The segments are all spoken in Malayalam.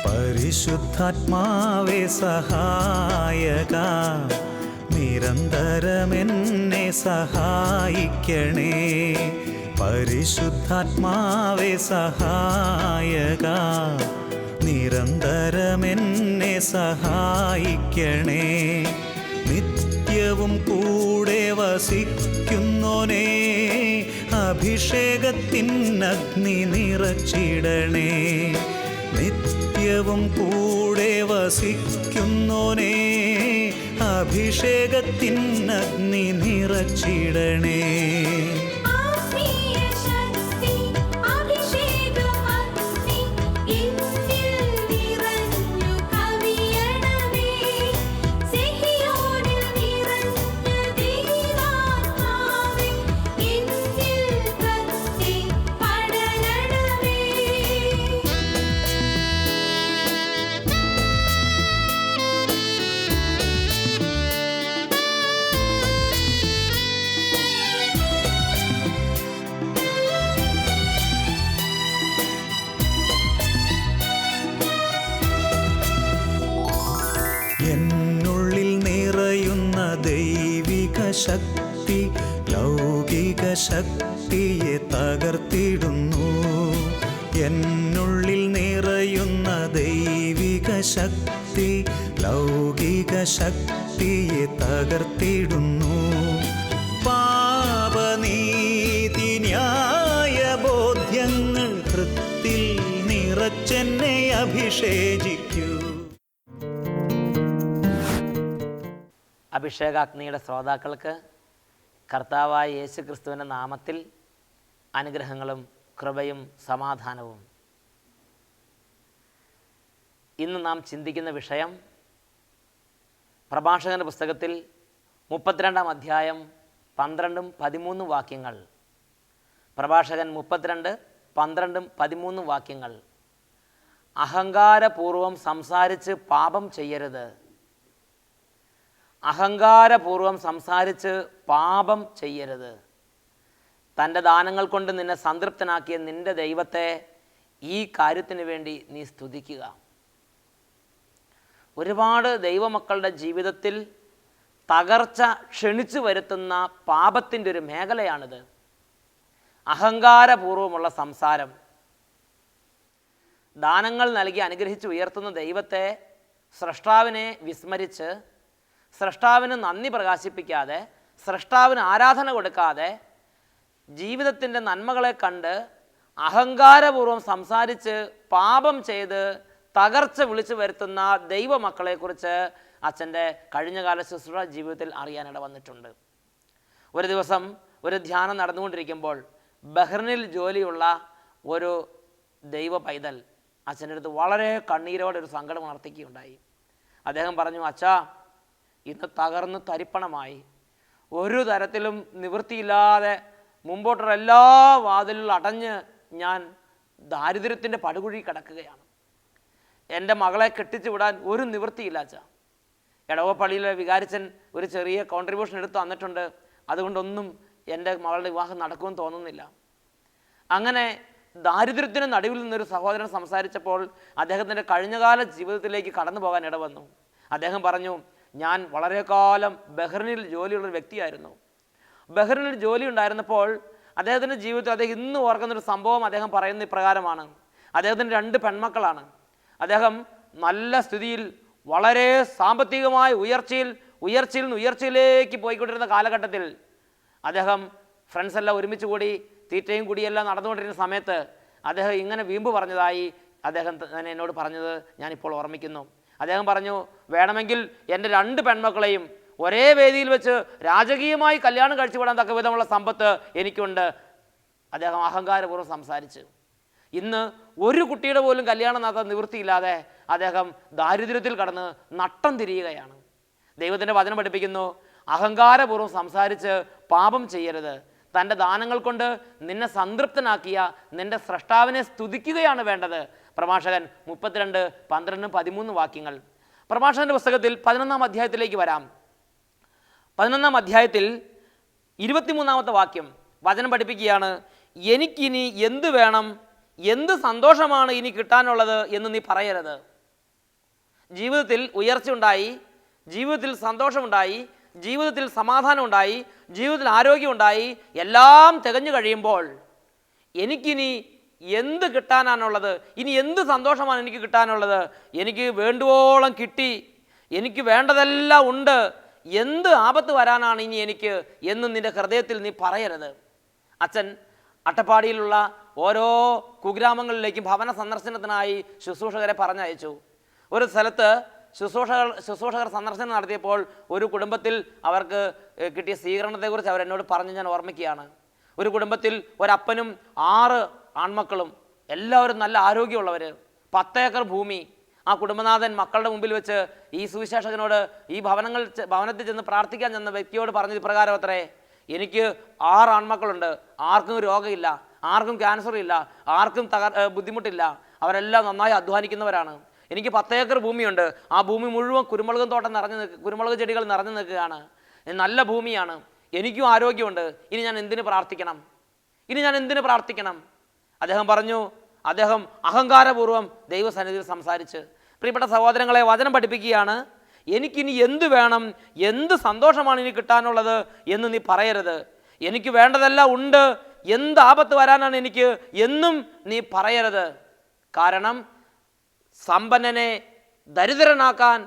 പരിശുദ്ധാത്മാവേ സഹായക, നിരന്തരമെന്നെ സഹായിക്കണേ. പരിശുദ്ധാത്മാവേ സഹായക, നിരന്തരമെന്നെ സഹായിക്കണേ. നിത്യവും കൂടെ വസിക്കുന്നോനേ, അഭിഷേകത്തിനഗ്നി നിറച്ചിടണേ. നിത്യവും കൂടെ വസിക്കുന്നോനേ, അഭിഷേകത്തിനഗ്നി നിറച്ചിടണേ. എന്നുള്ളിൽ നിറയുന്ന ദൈവിക ശക്തി ലൗകിക ശക്തിയെ തകർത്തിടുന്നു. എന്നുള്ളിൽ നിറയുന്ന ദൈവിക ശക്തി ലൗകിക ശക്തിയെ തകർത്തിടുന്നു. പാപനീതി ന്യായ ബോധ്യങ്ങൾ ഹൃത്തിൽ നിറച്ചെന്നെ അഭിഷേചിക്കൂ. അഭിഷേകാഗ്നിയുടെ ശ്രോതാക്കൾക്ക് കർത്താവായ യേശു ക്രിസ്തുവിൻ്റെ നാമത്തിൽ അനുഗ്രഹങ്ങളും കൃപയും സമാധാനവും. ഇന്ന് നാം ചിന്തിക്കുന്ന വിഷയം പ്രഭാഷകൻ്റെ പുസ്തകത്തിൽ 32-ാം അധ്യായം 12-13 വാക്യങ്ങൾ. പ്രഭാഷകൻ 32, 12, 13 വാക്യങ്ങൾ. അഹങ്കാരപൂർവം സംസാരിച്ച് പാപം ചെയ്യരുത്. അഹങ്കാരപൂർവം സംസാരിച്ച് പാപം ചെയ്യരുത്. തൻ്റെ ദാനങ്ങൾ കൊണ്ട് നിന്നെ സംതൃപ്തനാക്കിയ നിൻ്റെ ദൈവത്തെ ഈ കാര്യത്തിന് വേണ്ടി നീ സ്തുതിക്കുക. ഒരുപാട് ദൈവമക്കളുടെ ജീവിതത്തിൽ തകർച്ച ക്ഷണിച്ചു വരുത്തുന്ന പാപത്തിൻ്റെ ഒരു മേഖലയാണിത്. അഹങ്കാരപൂർവമുള്ള സംസാരം. ദാനങ്ങൾ നൽകി അനുഗ്രഹിച്ച് ഉയർത്തുന്ന ദൈവത്തെ, സ്രഷ്ടാവിനെ വിസ്മരിച്ച് സ്രഷ്ടാവിന് നന്ദി പ്രകാശിപ്പിക്കാതെ, സ്രഷ്ടാവിന് ആരാധന കൊടുക്കാതെ, ജീവിതത്തിൻ്റെ നന്മകളെ കണ്ട് അഹങ്കാരപൂർവ്വം സംസാരിച്ച് പാപം ചെയ്ത് തകർച്ച വിളിച്ചു വരുത്തുന്ന ദൈവമക്കളെക്കുറിച്ച് അച്ഛൻ്റെ കഴിഞ്ഞകാല ശുശ്രൂഷ ജീവിതത്തിൽ അറിയാനിട വന്നിട്ടുണ്ട്. ഒരു ദിവസം ഒരു ധ്യാനം നടന്നുകൊണ്ടിരിക്കുമ്പോൾ ബഹ്റിനിൽ ജോലിയുള്ള ഒരു ദൈവ പൈതൽ അച്ഛൻ്റെ അടുത്ത് വളരെ കണ്ണീരോടെ ഒരു സങ്കടം ഉണർത്തിക്കുകയുണ്ടായി. അദ്ദേഹം പറഞ്ഞു, അച്ഛാ, ഇന്ന് തകർന്ന് തരിപ്പണമായി, ഒരു തരത്തിലും നിവൃത്തിയില്ലാതെ മുമ്പോട്ടുള്ള എല്ലാ വാതിലും അടഞ്ഞ് ഞാൻ ദാരിദ്ര്യത്തിൻ്റെ പടുകുഴി കിടക്കുകയാണ്. എൻ്റെ മകളെ കെട്ടിച്ചു വിടാൻ ഒരു നിവൃത്തിയില്ല അച്ഛാ. എടവപ്പള്ളിയിലെ വികാരിച്ചൻ ഒരു ചെറിയ കോൺട്രിബ്യൂഷൻ എടുത്ത് തന്നിട്ടുണ്ട്, അതുകൊണ്ടൊന്നും എൻ്റെ മകളുടെ വിവാഹം നടക്കുമെന്ന് തോന്നുന്നില്ല. അങ്ങനെ ദാരിദ്ര്യത്തിന് നടുവിൽ നിന്നൊരു സഹോദരൻ സംസാരിച്ചപ്പോൾ അദ്ദേഹത്തിൻ്റെ കഴിഞ്ഞകാല ജീവിതത്തിലേക്ക് കടന്നു പോകാൻ ഇടവന്നു. അദ്ദേഹം പറഞ്ഞു, ഞാൻ വളരെ കാലം ബഹ്റിനിൽ ജോലിയുള്ളൊരു വ്യക്തിയായിരുന്നു. ബഹ്റിനിൽ ജോലി ഉണ്ടായിരുന്നപ്പോൾ അദ്ദേഹത്തിൻ്റെ ജീവിതത്തിൽ അദ്ദേഹം ഇന്ന് ഓർക്കുന്നൊരു സംഭവം അദ്ദേഹം പറയുന്ന ഇപ്രകാരമാണ്. അദ്ദേഹത്തിന് 2 പെൺമക്കളാണ്. അദ്ദേഹം നല്ല സ്ഥിതിയിൽ വളരെ സാമ്പത്തികമായ ഉയർച്ചയിൽ നിന്ന് ഉയർച്ചയിലേക്ക് പോയിക്കൊണ്ടിരുന്ന കാലഘട്ടത്തിൽ അദ്ദേഹം ഫ്രണ്ട്സെല്ലാം ഒരുമിച്ച് കൂടി തീറ്റയും കുടിയെല്ലാം നടന്നുകൊണ്ടിരുന്ന സമയത്ത് അദ്ദേഹം ഇങ്ങനെ വീമ്പ് പറഞ്ഞതായി അദ്ദേഹം തന്നെ എന്നോട് പറഞ്ഞത് ഞാനിപ്പോൾ ഓർമ്മിക്കുന്നു. അദ്ദേഹം പറഞ്ഞു, വേണമെങ്കിൽ എൻ്റെ 2 പെൺമക്കളെയും ഒരേ വേദിയിൽ വെച്ച് രാജകീയമായി കല്യാണം കഴിച്ചുവിടാൻ തക്ക വിധമുള്ള സമ്പത്ത് എനിക്കുണ്ട്. അദ്ദേഹം അഹങ്കാരപൂർവ്വം സംസാരിച്ച് ഇന്ന് ഒരു കുട്ടിയുടെ പോലും കല്യാണം നടത്താൻ നിവൃത്തിയില്ലാതെ അദ്ദേഹം ദാരിദ്ര്യത്തിൽ കടന്ന് നട്ടം തിരിയുകയാണ്. ദൈവത്തിൻ്റെ വചനം പഠിപ്പിക്കുന്നു, അഹങ്കാരപൂർവ്വം സംസാരിച്ച് പാപം ചെയ്യരുത്. തൻ്റെ ദാനങ്ങൾ കൊണ്ട് നിന്നെ സംതൃപ്തനാക്കിയ നിൻ്റെ സ്രഷ്ടാവിനെ സ്തുതിക്കുകയാണ് വേണ്ടത്. പ്രഭാഷകൻ 32, 12, 13 വാക്യങ്ങൾ. പ്രഭാഷകൻ്റെ പുസ്തകത്തിൽ 11-ാം അധ്യായത്തിലേക്ക് വരാം. 11-ാം അധ്യായത്തിൽ 23-ാമത്തെ വാക്യം വചനം പഠിപ്പിക്കുകയാണ്, എനിക്കിനി എന്ത് വേണം, എന്ത് സന്തോഷമാണ് ഇനി കിട്ടാനുള്ളത് എന്ന് നീ പറയരുത്. ജീവിതത്തിൽ ഉയർച്ച ഉണ്ടായി, ജീവിതത്തിൽ സന്തോഷമുണ്ടായി, ജീവിതത്തിൽ സമാധാനം ഉണ്ടായി, ജീവിതത്തിൽ ആരോഗ്യമുണ്ടായി, എല്ലാം തികഞ്ഞു കഴിയുമ്പോൾ എനിക്കിനി എന്ത് കിട്ടാനാണുള്ളത്? ഇനി എന്ത് സന്തോഷമാണ് എനിക്ക് കിട്ടാനുള്ളത്? എനിക്ക് വേണ്ടുവോളം കിട്ടി, എനിക്ക് വേണ്ടതെല്ലാം ഉണ്ട്, എന്ത് ആപത്ത് വരാനാണ് ഇനി എനിക്ക് എന്ന് നിൻ്റെ ഹൃദയത്തിൽ നീ പറയരുത്. അച്ഛൻ അട്ടപ്പാടിയിലുള്ള ഓരോ കുഗ്രാമങ്ങളിലേക്കും ഭവന സന്ദർശനത്തിനായി ശുശ്രൂഷകരെ പറഞ്ഞയച്ചു. ഒരു സ്ഥലത്ത് ശുശ്രൂഷകർ സന്ദർശനം നടത്തിയപ്പോൾ ഒരു കുടുംബത്തിൽ അവർക്ക് കിട്ടിയ സ്വീകരണത്തെക്കുറിച്ച് അവരെന്നോട് പറഞ്ഞ് ഞാൻ ഓർമ്മിക്കുകയാണ്. ഒരു കുടുംബത്തിൽ ഒരപ്പനും 6 ആൺമക്കളും, എല്ലാവരും നല്ല ആരോഗ്യമുള്ളവർ, 10 ഏക്കർ ഭൂമി. ആ കുടുംബനാഥൻ മക്കളുടെ മുമ്പിൽ വെച്ച് ഈ സുവിശേഷകനോട് ഈ ഭവനത്തിൽ ചെന്ന് പ്രാർത്ഥിക്കാൻ ചെന്ന വ്യക്തിയോട് പറഞ്ഞത് ഇപ്രകാരം അത്രേ: എനിക്ക് 6 ആൺമക്കളുണ്ട്, ആർക്കും രോഗമില്ല, ആർക്കും ക്യാൻസർ ഇല്ല, ആർക്കും ബുദ്ധിമുട്ടില്ല, അവരെല്ലാം നന്നായി അധ്വാനിക്കുന്നവരാണ്. എനിക്ക് 10 ഏക്കർ ഭൂമിയുണ്ട്, ആ ഭൂമി മുഴുവൻ കുരുമുളക് ചെടികൾ നിറഞ്ഞു നിൽക്കുകയാണ്, നല്ല ഭൂമിയാണ്, എനിക്കും ആരോഗ്യമുണ്ട്, ഇനി ഞാൻ എന്തിനു പ്രാർത്ഥിക്കണം? അദ്ദേഹം പറഞ്ഞു, അദ്ദേഹം അഹങ്കാരപൂർവ്വം ദൈവസന്നിധിയിൽ സംസാരിച്ച്, പ്രിയപ്പെട്ട സഹോദരങ്ങളെ, വചനം പഠിപ്പിക്കുകയാണ്, എനിക്കിനി എന്ത് വേണം, എന്ത് സന്തോഷമാണ് ഇനി കിട്ടാനുള്ളത് എന്ന് നീ പറയരുത്. എനിക്ക് വേണ്ടതെല്ലാം ഉണ്ട്, എന്ത് ആപത്ത് വരാനാണ് എനിക്ക് എന്നും നീ പറയരുത്. കാരണം സമ്പന്നനെ ദരിദ്രനാക്കാൻ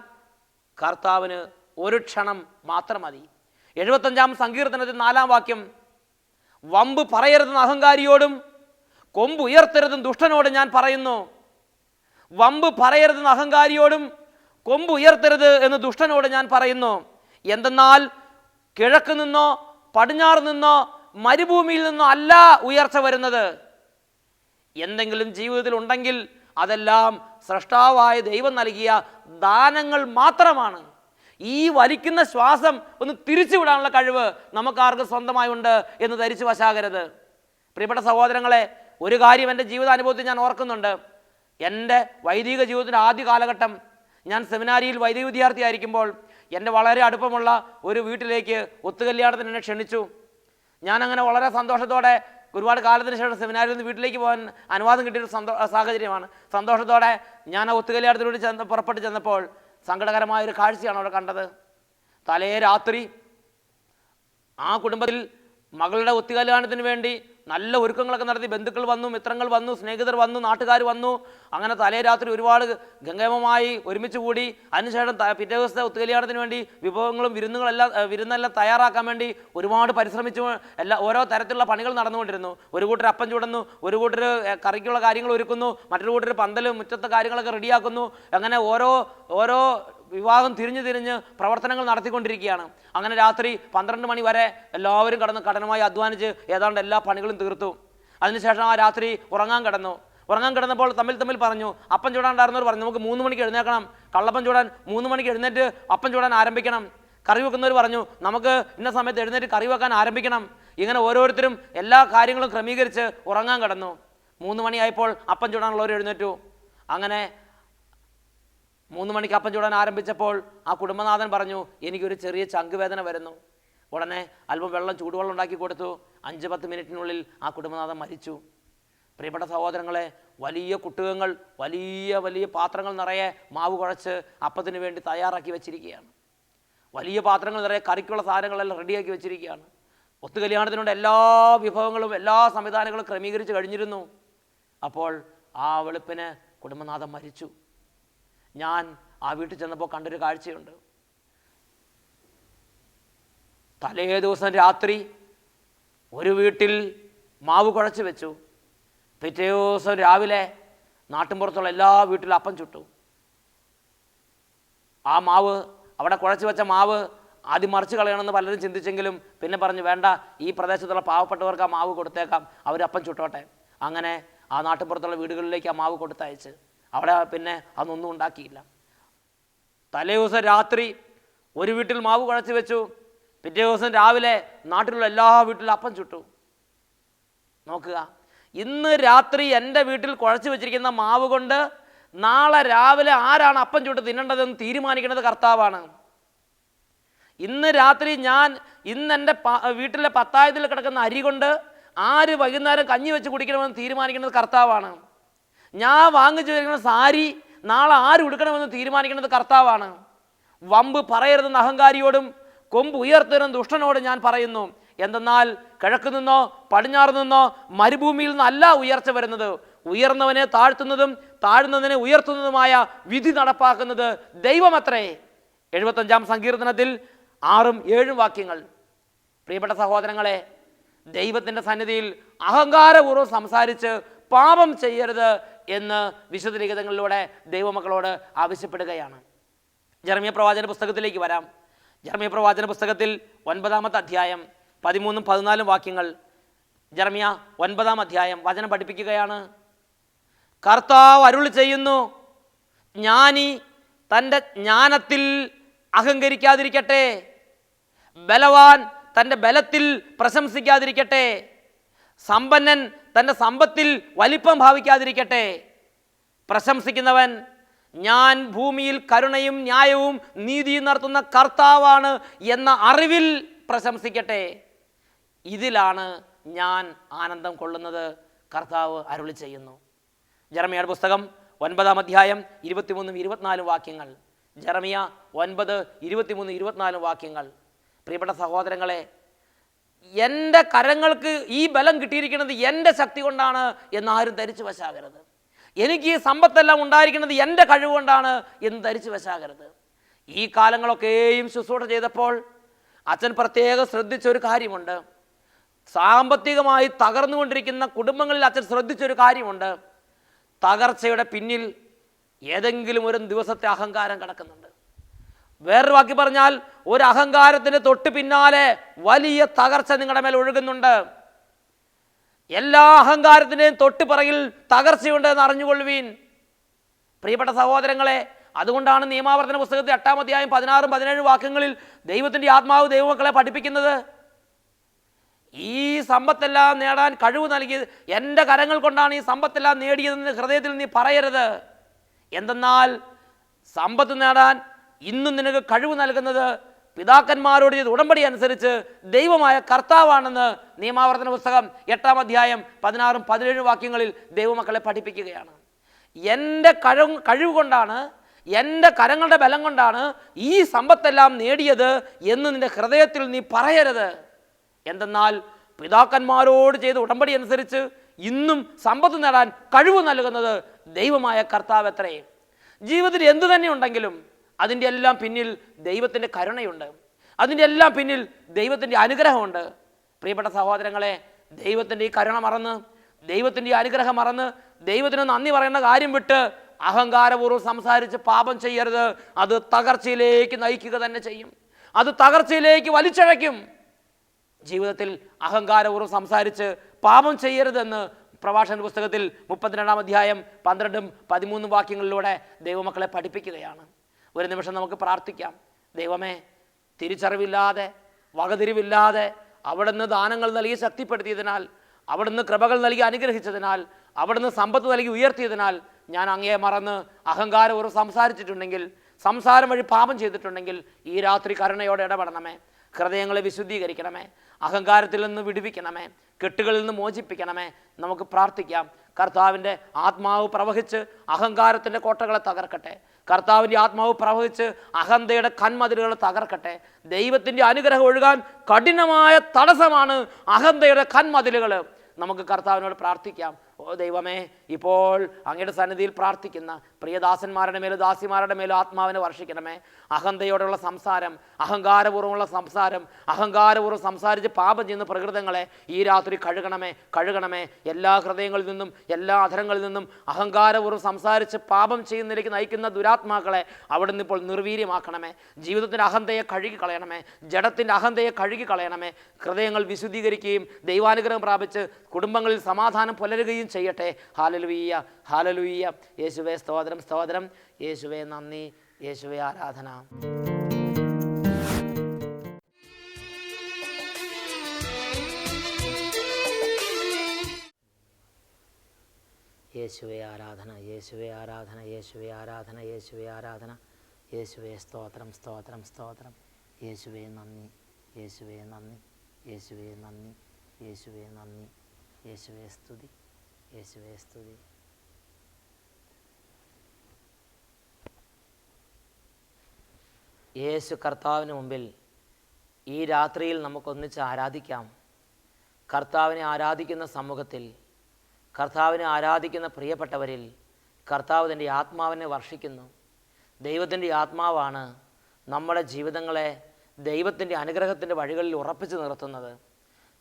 കർത്താവിന് ഒരു ക്ഷണം മാത്രം മതി. 75-ാം സങ്കീർത്തനത്തിൽ 4-ാം വാക്യം: വമ്പ് പറയരുതെന്ന് അഹങ്കാരിയോടും കൊമ്പ് ഉയർത്തരുതെന്ന് ദുഷ്ടനോട് ഞാൻ പറയുന്നു. വമ്പ് പറയരുതെന്ന് അഹങ്കാരിയോടും കൊമ്പ് ഉയർത്തരുത് എന്ന് ദുഷ്ടനോട് ഞാൻ പറയുന്നു. എന്തെന്നാൽ കിഴക്ക് നിന്നോ പടിഞ്ഞാറ് നിന്നോ മരുഭൂമിയിൽ നിന്നോ അല്ല ഉയർച്ച വരുന്നത്. എന്തെങ്കിലും ജീവിതത്തിൽ ഉണ്ടെങ്കിൽ അതെല്ലാം സ്രഷ്ടാവായ ദൈവം നൽകിയ ദാനങ്ങൾ മാത്രമാണ്. ഈ വലിക്കുന്ന ശ്വാസം ഒന്ന് തിരിച്ചുവിടാനുള്ള കഴിവ് നമുക്കാർക്കും സ്വന്തമായി ഉണ്ട് എന്ന് ധരിച്ചു വശാകരുത്. പ്രിയപ്പെട്ട സഹോദരങ്ങളെ, ഒരു കാര്യം എൻ്റെ ജീവിതാനുഭവത്തിൽ ഞാൻ ഓർക്കുന്നുണ്ട്. എൻ്റെ വൈദിക ജീവിതത്തിൻ്റെ ആദ്യ കാലഘട്ടം, ഞാൻ സെമിനാരിയിൽ വൈദിക വിദ്യാർത്ഥിയായിരിക്കുമ്പോൾ എൻ്റെ വളരെ അടുപ്പമുള്ള ഒരു വീട്ടിലേക്ക് ഒത്തുകല്യാണത്തിന് എന്നെ ക്ഷണിച്ചു. ഞാനങ്ങനെ വളരെ സന്തോഷത്തോടെ, ഒരുപാട് കാലത്തിന് ശേഷം സെമിനാരിൽ നിന്ന് വീട്ടിലേക്ക് പോകാൻ അനുവാദം കിട്ടിയൊരു സാഹചര്യമാണ്. സന്തോഷത്തോടെ ഞാൻ ആ ഒത്തുകല്യാണത്തിലൂടെ പുറപ്പെട്ട് ചെന്നപ്പോൾ സങ്കടകരമായൊരു കാഴ്ചയാണ് അവിടെ കണ്ടത്. തലേ രാത്രി ആ കുടുംബത്തിൽ മകളുടെ ഒത്തുകല്യാണത്തിന് വേണ്ടി നല്ല ഒരുക്കങ്ങളൊക്കെ നടത്തി. ബന്ധുക്കൾ വന്നു, മിത്രങ്ങൾ വന്നു, സ്നേഹിതർ വന്നു, നാട്ടുകാർ വന്നു. അങ്ങനെ തലേ രാത്രി ഒരുപാട് ഗംഗേമമായി ഒരുമിച്ച് കൂടി. അതിനുശേഷം പിറ്റേ ദിവസത്തെ ഒത്തുകല്യാണത്തിന് വേണ്ടി വിഭവങ്ങളും വിരുന്നെല്ലാം തയ്യാറാക്കാൻ വേണ്ടി ഒരുപാട് പരിശ്രമിച്ചു. ഓരോ തരത്തിലുള്ള പണികൾ നടന്നുകൊണ്ടിരുന്നു. ഒരു കൂട്ടർ അപ്പം ചുടുന്നു, ഒരു കൂട്ടർ കറിക്കുള്ള കാര്യങ്ങൾ ഒരുക്കുന്നു, മറ്റൊരു കൂട്ടർ പന്തലും മുറ്റത്തെ കാര്യങ്ങളൊക്കെ റെഡിയാക്കുന്നു. അങ്ങനെ ഓരോ വിവാഹം തിരിഞ്ഞ് പ്രവർത്തനങ്ങൾ നടത്തിക്കൊണ്ടിരിക്കുകയാണ്. അങ്ങനെ രാത്രി 12 മണി വരെ എല്ലാവരും കഠിനമായി അധ്വാനിച്ച് ഏതാണ്ട് എല്ലാ പണികളും തീർത്തു. അതിനുശേഷം ആ രാത്രി ഉറങ്ങാൻ കിടന്നപ്പോൾ തമ്മിൽ പറഞ്ഞു. അപ്പം ചൂടാണ്ടായിരുന്നവർ പറഞ്ഞു, നമുക്ക് 3 മണിക്ക് എഴുന്നേൽക്കണം, കള്ളപ്പം ചൂടാൻ 3 മണിക്ക് എഴുന്നേറ്റ് അപ്പം ചൂടാൻ ആരംഭിക്കണം. കറി വെക്കുന്നവർ പറഞ്ഞു, നമുക്ക് ഇന്ന സമയത്ത് എഴുന്നേറ്റ് കറി വെക്കാൻ ആരംഭിക്കണം. ഇങ്ങനെ ഓരോരുത്തരും എല്ലാ കാര്യങ്ങളും ക്രമീകരിച്ച് ഉറങ്ങാൻ കിടന്നു. 3 മണിയായപ്പോൾ അപ്പം ചൂടാനുള്ളവർ എഴുന്നേറ്റു. അങ്ങനെ 3 മണിക്ക് അപ്പം ചൂടാൻ ആരംഭിച്ചപ്പോൾ ആ കുടുംബനാഥൻ പറഞ്ഞു, എനിക്കൊരു ചെറിയ ചങ്കുവേദന വരുന്നു. ഉടനെ അല്പം ചൂടുവെള്ളം ഉണ്ടാക്കി കൊടുത്തു. 5-10 മിനിറ്റിനുള്ളിൽ ആ കുടുംബനാഥൻ മരിച്ചു. പ്രിയപ്പെട്ട സഹോദരങ്ങളെ, വലിയ കുട്ടുകങ്ങൾ, വലിയ പാത്രങ്ങൾ നിറയെ മാവ് കുഴച്ച് അപ്പത്തിന് വേണ്ടി തയ്യാറാക്കി വെച്ചിരിക്കുകയാണ്. വലിയ പാത്രങ്ങൾ നിറയെ കറിക്കുള്ള സാധനങ്ങളെല്ലാം റെഡിയാക്കി വെച്ചിരിക്കുകയാണ്. ഒത്തുകല്യാണത്തിനുണ്ട് എല്ലാ വിഭവങ്ങളും എല്ലാ സംവിധാനങ്ങളും ക്രമീകരിച്ച് കഴിഞ്ഞിരുന്നു. അപ്പോൾ ആ വെളുപ്പിന് കുടുംബനാഥൻ മരിച്ചു. ഞാൻ ആ വീട്ടിൽ ചെന്നപ്പോൾ കണ്ടൊരു കാഴ്ചയുണ്ട്. തലേ ദിവസം രാത്രി ഒരു വീട്ടിൽ മാവ് കുഴച്ച് വെച്ചു. പിറ്റേ ദിവസം രാവിലെ നാട്ടിൻപുറത്തുള്ള എല്ലാ വീട്ടിലും അപ്പം ചുട്ടു. ആ മാവ്, അവിടെ കുഴച്ച് വെച്ച മാവ് ആദ്യം മറിച്ച് കളയണമെന്ന് പലരും ചിന്തിച്ചെങ്കിലും പിന്നെ പറഞ്ഞു, വേണ്ട, ഈ പ്രദേശത്തുള്ള പാവപ്പെട്ടവർക്ക് ആ മാവ് കൊടുത്തേക്കാം, അവർ അപ്പം ചുട്ടോട്ടെ. അങ്ങനെ ആ നാട്ടിൻപുറത്തുള്ള വീടുകളിലേക്ക് ആ മാവ് കൊടുത്തയച്ച് അവിടെ പിന്നെ അതൊന്നും ഉണ്ടാക്കിയില്ല. തലേ ദിവസം രാത്രി ഒരു വീട്ടിൽ മാവ് കുഴച്ച് വെച്ചു. പിറ്റേ ദിവസം രാവിലെ നാട്ടിലുള്ള എല്ലാ വീട്ടിലും അപ്പം ചുട്ടു. നോക്കുക, ഇന്ന് രാത്രി എൻ്റെ വീട്ടിൽ കുഴച്ച് വെച്ചിരിക്കുന്ന മാവ് കൊണ്ട് നാളെ രാവിലെ ആരാണ് അപ്പം ചുട്ട് തിന്നേണ്ടതെന്ന് തീരുമാനിക്കുന്നത് കർത്താവാണ്. ഇന്ന് രാത്രി ഇന്നെൻ്റെ വീട്ടിലെ പത്തായത്തിൽ കിടക്കുന്ന അരി കൊണ്ട് ആര് വൈകുന്നേരം കഞ്ഞി വെച്ച് കുടിക്കണമെന്ന് തീരുമാനിക്കുന്നത് കർത്താവാണ്. ഞാൻ വാങ്ങിച്ചു വയ്ക്കുന്ന സാരി നാളെ ആരുടുക്കണമെന്ന് തീരുമാനിക്കുന്നത് കർത്താവാണ്. വമ്പ് പറയരുതെന്ന് അഹങ്കാരിയോടും കൊമ്പ് ഉയർത്തരുതെന്ന് ദുഷ്ടനോട് ഞാൻ പറയുന്നു. എന്തെന്നാൽ കിഴക്ക് നിന്നോ പടിഞ്ഞാറ് നിന്നോ മരുഭൂമിയിൽ നിന്നല്ല ഉയർച്ച വരുന്നത്. ഉയർന്നവനെ താഴ്ത്തുന്നതും താഴ്ന്നതിനെ ഉയർത്തുന്നതുമായ വിധി നടപ്പാക്കുന്നത് ദൈവമത്രേ. 75-ാം സങ്കീർത്തനത്തിൽ 6ഉം 7ഉം വാക്യങ്ങൾ. പ്രിയപ്പെട്ട സഹോദരങ്ങളെ, ദൈവത്തിൻ്റെ സന്നിധിയിൽ അഹങ്കാരപൂർവ്വം സംസാരിച്ച് പാപം ചെയ്യരുത് എന്ന് വിശുദ്ധ ലിഖിതങ്ങളിലൂടെ ദൈവമക്കളോട് ആവശ്യപ്പെടുകയാണ്. ജെറമ്യാ പ്രവാചന പുസ്തകത്തിലേക്ക് വരാം. ജെറമ്യാ പ്രവാചന പുസ്തകത്തിൽ 9-ാമത്തെ അധ്യായം 13ഉം 14ഉം വാക്യങ്ങൾ. ജെറമ്യാ 9-ാം അധ്യായം വചനം പഠിപ്പിക്കുകയാണ്. കർത്താവ് അരുളി ചെയ്യുന്നു, ജ്ഞാനി തൻ്റെ ജ്ഞാനത്തിൽ അഹങ്കരിക്കാതിരിക്കട്ടെ, ബലവാൻ തൻ്റെ ബലത്തിൽ പ്രശംസിക്കാതിരിക്കട്ടെ, സമ്പന്നൻ തൻ്റെ സമ്പത്തിൽ വലിപ്പം ഭാവിക്കാതിരിക്കട്ടെ. പ്രശംസിക്കുന്നവൻ ഞാൻ ഭൂമിയിൽ കരുണയും ന്യായവും നീതിയും നടത്തുന്ന കർത്താവാണ് എന്ന അറിവിൽ പ്രശംസിക്കട്ടെ. ഇതിലാണ് ഞാൻ ആനന്ദം കൊള്ളുന്നത്, കർത്താവ് അരുളി ചെയ്യുന്നു. ജെറമ്യായുടെ പുസ്തകം 9-ാം അധ്യായം 23ഉം 24ഉം വാക്യങ്ങൾ. ജെറമ്യാ 9, 23, 24 വാക്യങ്ങൾ. പ്രിയപ്പെട്ട സഹോദരങ്ങളെ, എൻ്റെ കരങ്ങൾക്ക് ഈ ബലം കിട്ടിയിരിക്കുന്നത് എൻ്റെ ശക്തി കൊണ്ടാണ് എന്നാരും ധരിച്ചു വശാകരുത്. എനിക്ക് ഈ സമ്പത്തെല്ലാം ഉണ്ടായിരിക്കുന്നത് എൻ്റെ കഴിവ് കൊണ്ടാണ് എന്ന് ധരിച്ചു വശാകരുത്. ഈ കാലങ്ങളൊക്കെയും ശുശ്രൂഷ ചെയ്തപ്പോൾ അച്ഛൻ പ്രത്യേകം ശ്രദ്ധിച്ചൊരു കാര്യമുണ്ട്. സാമ്പത്തികമായി തകർന്നുകൊണ്ടിരിക്കുന്ന കുടുംബങ്ങളിൽ അച്ഛൻ ശ്രദ്ധിച്ചൊരു കാര്യമുണ്ട്. തകർച്ചയുടെ പിന്നിൽ ഏതെങ്കിലും ഒരു ദിവസത്തെ അഹങ്കാരം കിടക്കുന്നുണ്ട്. വേറൊരു വാക്കി പറഞ്ഞാൽ, ഒരു അഹങ്കാരത്തിന് തൊട്ട് പിന്നാലെ വലിയ തകർച്ച നിങ്ങളുടെ മേൽ ഒഴുകുന്നുണ്ട്. എല്ലാ അഹങ്കാരത്തിൻ്റെയും തൊട്ട് പിറകിൽ തകർച്ചയുണ്ട് എന്ന് അറിഞ്ഞുകൊള്ളുവീൻ. പ്രിയപ്പെട്ട സഹോദരങ്ങളെ, അതുകൊണ്ടാണ് നിയമാവർത്തന പുസ്തകത്തിൽ 8-ാം അധ്യായം 16ഉം 17ഉം വാക്യങ്ങളിൽ ദൈവത്തിൻ്റെ ആത്മാവ് ദൈവമക്കളെ പഠിപ്പിക്കുന്നത്, ഈ സമ്പത്തെല്ലാം നേടാൻ കഴിവ് നൽകിയത് എൻ്റെ കരങ്ങൾ കൊണ്ടാണ് ഈ സമ്പത്തെല്ലാം നേടിയതെന്ന് ഹൃദയത്തിൽ നീ പറയരുത്. എന്തെന്നാൽ സമ്പത്ത് നേടാൻ ഇന്നും നിനക്ക് കഴിവ് നൽകുന്നത് പിതാക്കന്മാരോട് ചെയ്ത ഉടമ്പടി അനുസരിച്ച് ദൈവമായ കർത്താവാണെന്ന് നിയമാവർത്തന പുസ്തകം 8-ാം അധ്യായം 16ഉം 17ഉം വാക്യങ്ങളിൽ ദൈവമക്കളെ പഠിപ്പിക്കുകയാണ്. എൻ്റെ കഴിവ് കൊണ്ടാണ്, എൻ്റെ കരങ്ങളുടെ ബലം കൊണ്ടാണ് ഈ സമ്പത്തെല്ലാം നേടിയത് എന്ന് നിൻ്റെ ഹൃദയത്തിൽ നീ പറയരുത്. എന്തെന്നാൽ പിതാക്കന്മാരോട് ചെയ്ത ഉടമ്പടി അനുസരിച്ച് ഇന്നും സമ്പത്ത് നേടാൻ കഴിവ് നൽകുന്നത് ദൈവമായ കർത്താവ് എത്രേ. ജീവിതത്തിൽ എന്തു തന്നെ ഉണ്ടെങ്കിലും അതിൻ്റെ എല്ലാം പിന്നിൽ ദൈവത്തിൻ്റെ കരുണയുണ്ട്, അതിൻ്റെ എല്ലാം പിന്നിൽ ദൈവത്തിൻ്റെ അനുഗ്രഹമുണ്ട്. പ്രിയപ്പെട്ട സഹോദരങ്ങളെ, ദൈവത്തിൻ്റെ ഈ കരുണ മറന്ന്, ദൈവത്തിൻ്റെ ഈ അനുഗ്രഹം മറന്ന്, ദൈവത്തിന് നന്ദി പറയുന്ന കാര്യം വിട്ട് അഹങ്കാരപൂർവ്വം സംസാരിച്ച് പാപം ചെയ്യരുത്. അത് തകർച്ചയിലേക്ക് നയിക്കുക തന്നെ ചെയ്യും. അത് തകർച്ചയിലേക്ക് വലിച്ചഴയ്ക്കും. ജീവിതത്തിൽ അഹങ്കാരപൂർവ്വം സംസാരിച്ച് പാപം ചെയ്യരുതെന്ന് പ്രഭാഷണ പുസ്തകത്തിൽ 32-ാം അധ്യായം 12ഉം 13ഉം വാക്യങ്ങളിലൂടെ ദൈവമക്കളെ പഠിപ്പിക്കുകയാണ്. ഒരു നിമിഷം നമുക്ക് പ്രാർത്ഥിക്കാം. ദൈവമേ, തിരിച്ചറിവില്ലാതെ വകതിരിവില്ലാതെ അവിടുന്ന് ദാനങ്ങൾ നൽകി ശക്തിപ്പെടുത്തിയതിനാൽ, അവിടുന്ന് കൃപകൾ നൽകി അനുഗ്രഹിച്ചതിനാൽ, അവിടുന്ന് സമ്പത്ത് നൽകി ഉയർത്തിയതിനാൽ ഞാൻ അങ്ങയെ മറന്ന് അഹങ്കാരപൂർവ്വം സംസാരിച്ചിട്ടുണ്ടെങ്കിൽ, സംസാരം വഴി പാപം ചെയ്തിട്ടുണ്ടെങ്കിൽ ഈ രാത്രി കരുണയോടെ ഇടപെടണമേ. ഹൃദയങ്ങളെ വിശുദ്ധീകരിക്കണമേ, അഹങ്കാരത്തിൽ നിന്ന് വിടുവിക്കണമേ, കെട്ടുകളിൽ നിന്ന് മോചിപ്പിക്കണമേ. നമുക്ക് പ്രാർത്ഥിക്കാം. കർത്താവിൻ്റെ ആത്മാവ് പ്രവഹിച്ച് അഹങ്കാരത്തിൻ്റെ കോട്ടകളെ തകർക്കട്ടെ. കർത്താവിൻ്റെ ആത്മാവ് പ്രവഹിച്ച് അഹന്തയുടെ കന്മതിലുകളെ തകർക്കട്ടെ. ദൈവത്തിൻ്റെ അനുഗ്രഹം ഒഴുകാൻ കഠിനമായ തടസ്സമാണ് അഹന്തയുടെ കന്മതിലുകൾ. നമുക്ക് കർത്താവിനോട് പ്രാർത്ഥിക്കാം. ഓ ദൈവമേ, ഇപ്പോൾ അങ്ങയുടെ സന്നിധിയിൽ പ്രാർത്ഥിക്കുന്ന പ്രിയദാസന്മാരുടെ മേലും ദാസിമാരുടെ മേലും ആത്മാവിനെ വർഷിക്കണമേ. അഹന്തയോടുള്ള സംസാരം, അഹങ്കാരപൂർവ്വമുള്ള സംസാരം, അഹങ്കാരപൂർവ്വം സംസാരിച്ച് പാപം ചെയ്യുന്ന പ്രകൃതങ്ങളെ ഈ രാത്രി കഴുകണമേ. എല്ലാ ഹൃദയങ്ങളിൽ നിന്നും, എല്ലാ അധരങ്ങളിൽ നിന്നും അഹങ്കാരപൂർവ്വം സംസാരിച്ച് പാപം ചെയ്യുന്നതിലേക്ക് നയിക്കുന്ന ദുരാത്മാക്കളെ അവിടുന്ന് ഇപ്പോൾ നിർവീര്യമാക്കണമേ. ജീവിതത്തിൻ്റെ അഹന്തയെ കഴുകി കളയണമേ, ജഡത്തിൻ്റെ അഹന്തയെ കഴുകി കളയണമേ. ഹൃദയങ്ങൾ വിശുദ്ധീകരിക്കുകയും ദൈവാനുഗ്രഹം പ്രാപിച്ച് കുടുംബങ്ങളിൽ സമാധാനം പുലരുകയും ചെയ്യട്ടെ. Hallelujah, hallelujah. യേശുവേ സ്തോത്രം, സ്തോത്രം. യേശുവേ നന്ദി, യേശുവേ ആരാധന. യേശുവേ ആരാധന, യേശുവേ ആരാധന, യേശുവേ ആരാധന, യേശുവേ ആരാധന. യേശുവേ സ്തോത്രം, സ്തോത്രം, സ്തോത്രം. യേശുവേ നന്ദി, യേശുവേ നന്ദി, യേശുവേ നന്ദി, യേശുവേ നന്ദി, യേശുവേ സ്തുതി, യേശുവേ സ്തുതി. യേശു കർത്താവിന് മുമ്പിൽ ഈ രാത്രിയിൽ നമുക്കൊന്നിച്ച് ആരാധിക്കാം. കർത്താവിനെ ആരാധിക്കുന്ന സമൂഹത്തിൽ, കർത്താവിനെ ആരാധിക്കുന്ന പ്രിയപ്പെട്ടവരിൽ കർത്താവ് തൻ്റെ ആത്മാവിനെ വർഷിക്കുന്നു. ദൈവത്തിൻ്റെ ആത്മാവാണ് നമ്മുടെ ജീവിതങ്ങളെ ദൈവത്തിൻ്റെ അനുഗ്രഹത്തിൻ്റെ വഴികളിൽ ഉറപ്പിച്ചു നിർത്തുന്നത്.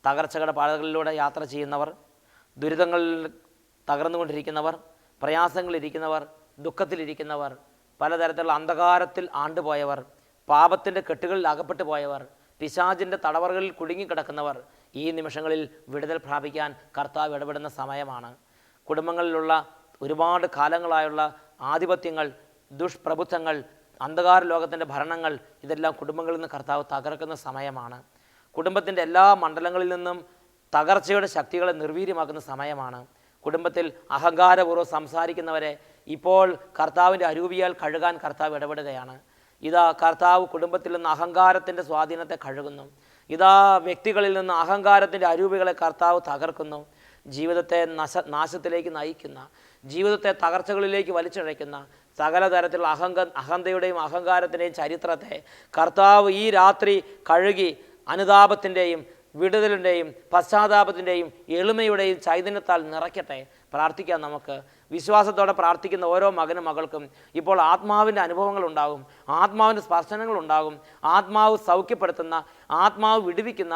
തകർച്ചകളുടെ പാതകളിലൂടെ യാത്ര ചെയ്യുന്നവർ, ദുരിതങ്ങളിൽ തകർന്നുകൊണ്ടിരിക്കുന്നവർ, പ്രയാസങ്ങളിലിരിക്കുന്നവർ, ദുഃഖത്തിലിരിക്കുന്നവർ, പലതരത്തിലുള്ള അന്ധകാരത്തിൽ ആണ്ടുപോയവർ, പാപത്തിൻ്റെ കെട്ടുകളിൽ അകപ്പെട്ടു പോയവർ, പിശാചിൻ്റെ തടവറകളിൽ കുടുങ്ങിക്കിടക്കുന്നവർ, ഈ നിമിഷങ്ങളിൽ വിടുതൽ പ്രാപിക്കാൻ കർത്താവ് ഇടപെടുന്ന സമയമാണ്. കുടുംബങ്ങളിലുള്ള ഒരുപാട് കാലങ്ങളായുള്ള ആധിപത്യങ്ങൾ, ദുഷ്പ്രഭുത്വങ്ങൾ, അന്ധകാര ലോകത്തിൻ്റെ ഭരണങ്ങൾ, ഇതെല്ലാം കുടുംബങ്ങളിൽ നിന്ന് കർത്താവ് തകർക്കുന്ന സമയമാണ്. കുടുംബത്തിൻ്റെ എല്ലാ മണ്ഡലങ്ങളിൽ നിന്നും തകർച്ചയുടെ ശക്തികളെ നിർവീര്യമാക്കുന്ന സമയമാണ്. കുടുംബത്തിൽ അഹങ്കാരപൂർവ്വം സംസാരിക്കുന്നവരെ ഇപ്പോൾ കർത്താവിൻ്റെ അരൂപിയാൽ കഴുകാൻ കർത്താവ് ഇടപെടുകയാണ്. ഇതാ കർത്താവ് കുടുംബത്തിൽ നിന്ന് അഹങ്കാരത്തിൻ്റെ സ്വാധീനത്തെ കഴുകുന്നു. ഇതാ വ്യക്തികളിൽ നിന്ന് അഹങ്കാരത്തിൻ്റെ അരൂപികളെ കർത്താവ് തകർക്കുന്നു. ജീവിതത്തെ നാശത്തിലേക്ക് നയിക്കുന്ന, ജീവിതത്തെ തകർച്ചകളിലേക്ക് വലിച്ചിഴയ്ക്കുന്ന സകല തരത്തിലുള്ള അഹന്തയുടെയും അഹങ്കാരത്തിൻ്റെയും ചരിത്രത്തെ കർത്താവ് ഈ രാത്രി കഴുകി അനുതാപത്തിൻ്റെയും വിടുതലിൻ്റെയും പശ്ചാത്താപത്തിൻ്റെയും എളിമയുടെയും ചൈതന്യത്താൽ നിറയ്ക്കട്ടെ. പ്രാർത്ഥിക്കാം. നമുക്ക് വിശ്വാസത്തോടെ പ്രാർത്ഥിക്കുന്ന ഓരോ മകനും മകൾക്കും ഇപ്പോൾ ആത്മാവിൻ്റെ അനുഭവങ്ങളുണ്ടാകും, ആത്മാവിൻ്റെ സ്പർശനങ്ങളുണ്ടാകും. ആത്മാവ് സൗഖ്യപ്പെടുത്തുന്ന, ആത്മാവ് വിടുവിക്കുന്ന,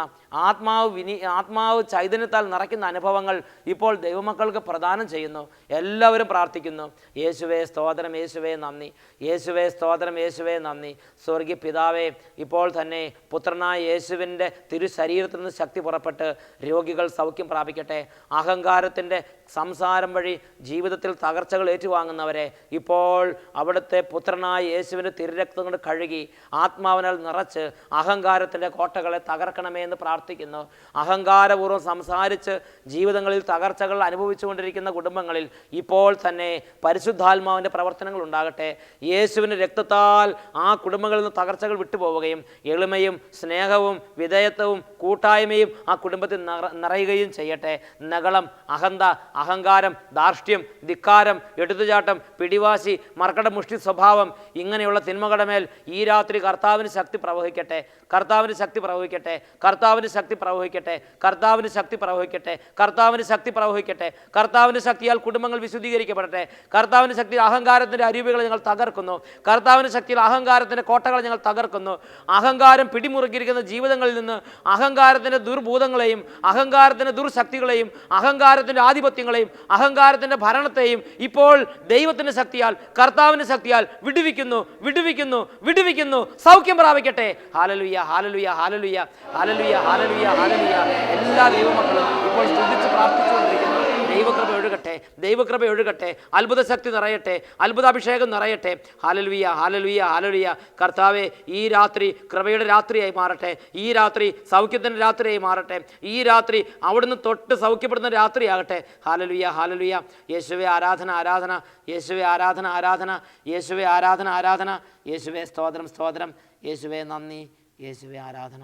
ആത്മാവ് ചൈതന്യത്താൽ നിറയ്ക്കുന്ന അനുഭവങ്ങൾ ഇപ്പോൾ ദൈവമക്കൾക്ക് പ്രദാനം ചെയ്യുന്നു. എല്ലാവരും പ്രാർത്ഥിക്കുന്നു. യേശുവേ സ്തോത്രം, യേശുവേ നന്ദി, യേശുവേ സ്തോത്രം, യേശുവേ നന്ദി. സ്വർഗീയ പിതാവേ, ഇപ്പോൾ തന്നെ പുത്രനായ യേശുവിൻ്റെ തിരുശരീരത്തിൽ നിന്ന് ശക്തി പുറപ്പെട്ട് രോഗികൾ സൗഖ്യം പ്രാപിക്കട്ടെ. അഹങ്കാരത്തിൻ്റെ സംസാരം വഴി ജീവിതത്തിൽ തകർച്ചകൾ ഏറ്റുവാങ്ങുന്നവരെ ഇപ്പോൾ അവിടുത്തെ പുത്രനായ യേശുവിൻ്റെ തിരുരക്തം കൊണ്ട് കഴുകി ആത്മാവിനാൽ നിറച്ച് അഹങ്കാരത്തിൻ്റെ കോട്ടകളെ തകർക്കണമേ എന്ന് പ്രാർത്ഥിക്കുന്നു. അഹങ്കാരപൂർവ്വം സംസാരിച്ച് ജീവിതങ്ങളിൽ തകർച്ചകൾ അനുഭവിച്ചുകൊണ്ടിരിക്കുന്ന കുടുംബങ്ങളിൽ ഇപ്പോൾ തന്നെ പരിശുദ്ധാത്മാവിൻ്റെ പ്രവർത്തനങ്ങൾ ഉണ്ടാകട്ടെ. യേശുവിൻ്റെ രക്തത്താൽ ആ കുടുംബങ്ങളിൽ നിന്ന് തകർച്ചകൾ വിട്ടുപോവുകയും എളിമയും സ്നേഹവും വിധേയത്വവും കൂട്ടായ്മയും ആ കുടുംബത്തിൽ നിറയുകയും ചെയ്യട്ടെ. നഗളം, അഹന്ത, അഹങ്കാരം, ധാർഷ്ട്യം, ധിക്കാരം, എടുത്തുചാട്ടം, പിടിവാശി, മർക്കട മുഷ്ടി സ്വഭാവം, ഇങ്ങനെയുള്ള തിന്മകളുടെ മേൽ ഈ രാത്രി കർത്താവിന് ശക്തി പ്രവഹിക്കട്ടെ. കർത്താവിന് ശക്തി പ്രവഹിക്കട്ടെ. കർത്താവിന് ശക്തി പ്രവഹിക്കട്ടെ. കർത്താവിന് ശക്തി പ്രവഹിക്കട്ടെ. കർത്താവിന് ശക്തി പ്രവഹിക്കട്ടെ. കർത്താവിൻ്റെ ശക്തിയാൽ കുടുംബങ്ങൾ വിശുദ്ധീകരിക്കപ്പെടട്ടെ. കർത്താവിൻ്റെ ശക്തി അഹങ്കാരത്തിൻ്റെ അരൂപികളെ ഞങ്ങൾ തകർക്കുന്നു. കർത്താവിൻ്റെ ശക്തിയിൽ അഹങ്കാരത്തിൻ്റെ കോട്ടകളെ ഞങ്ങൾ തകർക്കുന്നു. അഹങ്കാരം പിടിമുറുക്കിയിരിക്കുന്ന ജീവിതങ്ങളിൽ നിന്ന് അഹങ്കാരത്തിൻ്റെ ദുർഭൂതങ്ങളെയും അഹങ്കാരത്തിൻ്റെ ദുർശക്തികളെയും അഹങ്കാരത്തിൻ്റെ ആധിപത്യങ്ങളെയും അഹങ്കാരത്തിൻ്റെ ഭരണത്തെയും ഇപ്പോൾ ദൈവത്തിൻ്റെ ശക്തിയാൽ, കർത്താവിൻ്റെ ശക്തിയാൽ വിടുവിക്കുന്നു, വിടുവിക്കുന്നു, വിടുവിക്കുന്നു. സൗഖ്യം പ്രാപിക്കട്ടെ. ഹല്ലേലൂയ, ഹല്ലേലൂയ, ഹല്ലേലൂയ, ഹല്ലേലൂയ, ഹല്ലേലൂയ, ഹല്ലേലൂയ. എല്ലാ ദൈവമക്കളും ഇപ്പോൾ സ്തുതിച്ച് പ്രാർത്ഥിച്ചുകൊണ്ടിരിക്കുന്നു. ദൈവകൃപ ഒഴുകട്ടെ, ദൈവകൃപ ഒഴുകട്ടെ. അത്ഭുത ശക്തി നിറയട്ടെ, അത്ഭുതാഭിഷേകം നിറയട്ടെ. ഹല്ലേലൂയ, ഹല്ലേലൂയ, ഹല്ലേലൂയ. കർത്താവേ, ഈ രാത്രി കൃപയുടെ രാത്രിയായി മാറട്ടെ. ഈ രാത്രി സൗഖ്യത്തിൻ്റെ രാത്രിയായി മാറട്ടെ. ഈ രാത്രി അവിടുന്ന് തൊട്ട് സൗഖ്യപ്പെടുന്ന രാത്രിയാകട്ടെ. Hallelujah, hallelujah. യേശുവേ ആരാധന, ആരാധന. യേശുവേ ആരാധന, ആരാധന. യേശുവേ ആരാധന, ആരാധന. യേശുവേ സ്തോത്രം, സ്തോത്രം. യേശുവേ നന്ദി, യേശുവേ ആരാധന.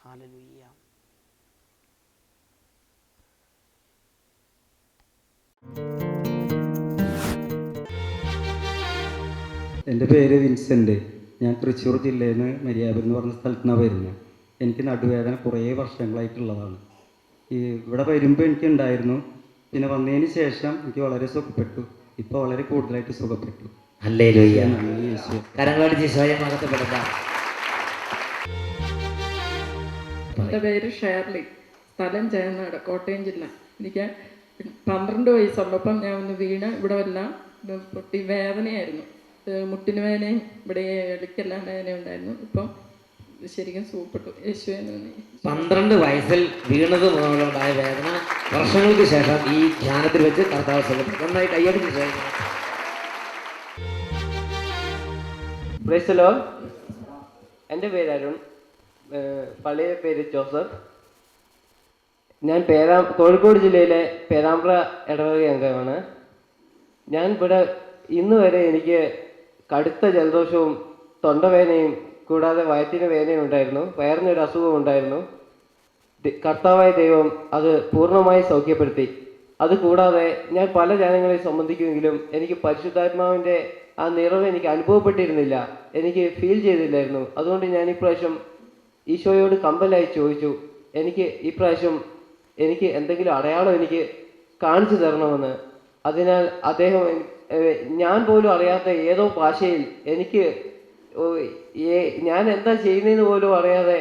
ഹല്ലേലൂയ. എൻ്റെ പേര് വിൻസെൻ്റ്. ഞാൻ തൃശ്ശൂർ ജില്ലയിൽ നിന്ന് മരിയാപുരം എന്ന് പറഞ്ഞ സ്ഥലത്ത് നിന്നാണ് വരുന്നത്. എനിക്ക് നടുവേദന കുറേ വർഷങ്ങളായിട്ടുള്ളതാണ്. ഇവിടെ വരുമ്പോൾ എനിക്കുണ്ടായിരുന്നു. പിന്നെ വന്നതിന് ശേഷം എനിക്ക് വളരെ സുഖപ്പെട്ടു. ഇപ്പോൾ വളരെ കൂടുതലായിട്ട് സുഖപ്പെട്ടു. ഹല്ലേലൂയ. കരങ്ങളടിച്ച് സ്വയം അകത്തപ്പെടുത്താം. എൻ്റെ പേര് ഷേർലി, സ്ഥലം ചേർന്നാട്, കോട്ടയം ജില്ല. എനിക്ക് 12 വയസ്സുള്ളപ്പം ഞാൻ ഒന്ന് വീണ് ഇവിടെ എല്ലാം പൊട്ടി വേദനയായിരുന്നു. മുട്ടിന് വേദനയും ഇവിടെ ഇടയ്ക്കെല്ലാം വേദന ഉണ്ടായിരുന്നു. ഇപ്പം ശരിക്കും സുഖപ്പെട്ടു. യേശുവേ നന്ദി. 12 വയസ്സിൽ വീണത് മുതലുണ്ടായ വേദന വർഷങ്ങൾക്ക് ശേഷം ഈ ധ്യാനത്തിൽ വെച്ച് കർത്താവ് സുഖപ്പെട്ടു. നന്നായി കയ്യടിച്ച് സ്വയം. Praise the Lord. എൻ്റെ പേര് അരുൺ, പള്ളിയുടെ പേര് ജോസഫ്. ഞാൻ കോഴിക്കോട് ജില്ലയിലെ പേരാമ്പ്ര ഇടവക അംഗമാണ്. ഞാൻ ഇവിടെ ഇന്ന് വരെ എനിക്ക് കടുത്ത ജലദോഷവും തൊണ്ടവേദനയും കൂടാതെ വയറ്റിന് വേദനയും ഉണ്ടായിരുന്നു. വയറിനൊരു അസുഖം ഉണ്ടായിരുന്നു. കർത്താവായ ദൈവം അത് പൂർണ്ണമായി സൗഖ്യപ്പെടുത്തി. അതുകൂടാതെ ഞാൻ പല ജനങ്ങളെ സംബന്ധിക്കുമെങ്കിലും എനിക്ക് പരിശുദ്ധാത്മാവിൻ്റെ ആ നിറവ് എനിക്ക് അനുഭവപ്പെട്ടിരുന്നില്ല, എനിക്ക് ഫീൽ ചെയ്തില്ലായിരുന്നു. അതുകൊണ്ട് ഞാൻ ഇപ്രാവശ്യം ഈശോയോട് കമ്പലായി ചോദിച്ചു, എനിക്ക് ഇപ്രാവശ്യം എനിക്ക് എന്തെങ്കിലും അടയാളം എനിക്ക് കാണിച്ചു തരണമെന്ന്. അതിനാൽ അദ്ദേഹം ഞാൻ പോലും അറിയാത്ത ഏതോ ഭാഷയിൽ എനിക്ക് ഞാൻ എന്താ ചെയ്യുന്നതെന്ന് പോലും അറിയാതെ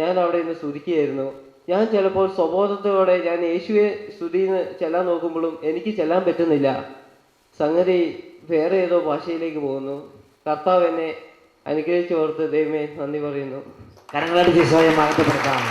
ഞാൻ അവിടെ നിന്ന് സ്തുതിക്കുകയായിരുന്നു. ഞാൻ ചിലപ്പോൾ സ്വബോധത്തോടെ ഞാൻ യേശുവെ സ്തുതിന്ന് ചെല്ലാൻ നോക്കുമ്പോഴും എനിക്ക് ചെല്ലാൻ പറ്റുന്നില്ല. സംഗതി വേറെ ഏതോ ഭാഷയിലേക്ക് പോകുന്നു. കർത്താവ് എന്നെ അനുഗ്രഹിച്ചോർത്ത് ദൈവമേ നന്ദി പറയുന്നു. കരങ്ങളടിച്ച് ഈശോയെ മഹത്വപ്പെടുത്താം.